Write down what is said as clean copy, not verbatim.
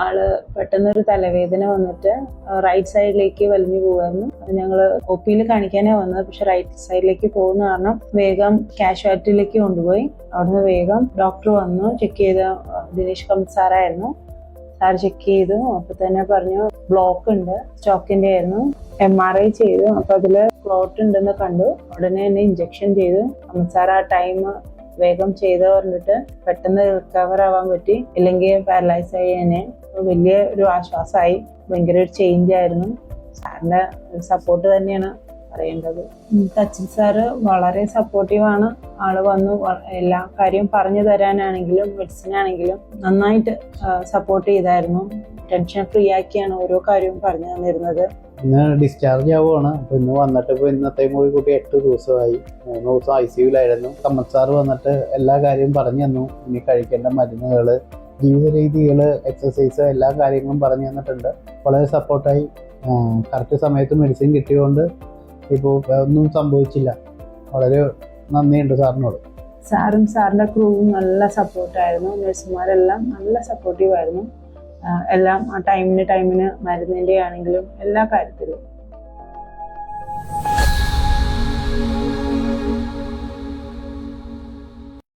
ആള് പെട്ടെന്നൊരു തലവേദന വന്നിട്ട് റൈറ്റ് സൈഡിലേക്ക് വലിഞ്ഞു പോവായിരുന്നു. ഞങ്ങള് ഒ.പിയിൽ കാണിക്കാനാ വന്നത്. പക്ഷെ റൈറ്റ് സൈഡിലേക്ക് പോകുന്ന കാരണം വേഗം കാഷ്വാലിറ്റിയിലേക്ക് കൊണ്ടുപോയി. അവിടുന്ന് വേഗം ഡോക്ടർ വന്നു, ചെക്ക് ചെയ്ത ദിനേശ് കമത്ത് സാറായിരുന്നു. സാർ ചെക്ക് ചെയ്തു. അപ്പൊ തന്നെ പറഞ്ഞു ബ്ലോക്ക് ഉണ്ട്, സ്റ്റോക്കിന്റെ ആയിരുന്നു. MRI ചെയ്തു. അപ്പൊ അതില് ക്ലോട്ട് ഉണ്ടെന്ന് കണ്ടു. ഉടനെ തന്നെ ഇഞ്ചക്ഷൻ ചെയ്തു. കമത്ത് സാർ ആ ടൈം വേഗം ചെയ്ത് പറഞ്ഞിട്ട് പെട്ടെന്ന് റിക്കവർ ആവാൻ പറ്റി. ഇല്ലെങ്കിൽ പാരലൈസ് ആയി തന്നെ. വലിയ ഒരു ആശ്വാസമായി. ഭയങ്കര ഒരു ചേഞ്ച് ആയിരുന്നു. സാറിന്റെ സപ്പോർട്ട് തന്നെയാണ് പറയേണ്ടത്. സച്ചിൻ സാറ് വളരെ സപ്പോർട്ടീവാണ്. ആള് വന്നു എല്ലാ കാര്യം പറഞ്ഞു തരാനാണെങ്കിലും മെഡിസിൻ ആണെങ്കിലും നന്നായിട്ട് സപ്പോർട്ട് ചെയ്തായിരുന്നു. ടെൻഷൻ ഫ്രീ ആക്കിയാണ് ഓരോ കാര്യവും പറഞ്ഞു തന്നിരുന്നത്. ഇന്ന് ഡിസ്ചാർജ് ആവുകയാണ്. അപ്പോൾ ഇന്ന് വന്നിട്ട് ഇപ്പോൾ ഇന്നത്തെ പോയി കൂട്ടി 8 ദിവസമായി. 3 ദിവസം ICUലായിരുന്നു. കമത്ത് സാറ് വന്നിട്ട് എല്ലാ കാര്യവും പറഞ്ഞു തന്നു. ഇനി കഴിക്കേണ്ട മരുന്നുകൾ, ജീവിത രീതികൾ, എക്സസൈസ്, എല്ലാ കാര്യങ്ങളും പറഞ്ഞു തന്നിട്ടുണ്ട്. വളരെ സപ്പോർട്ടായി. കറക്റ്റ് സമയത്ത് മെഡിസിൻ കിട്ടിയതുകൊണ്ട് ഇപ്പോൾ ഒന്നും സംഭവിച്ചില്ല. വളരെ നന്ദിയുണ്ട് സാറിനോട്. സാറും സാറിന്റെ ക്രൂവും നല്ല സപ്പോർട്ടായിരുന്നു. നഴ്സുമാരെല്ലാം നല്ല സപ്പോർട്ടീവായിരുന്നു. എല്ലാം ആ ടൈമിന് മരുന്നിന്റെ ആണെങ്കിലും എല്ലാ കാര്യത്തിലും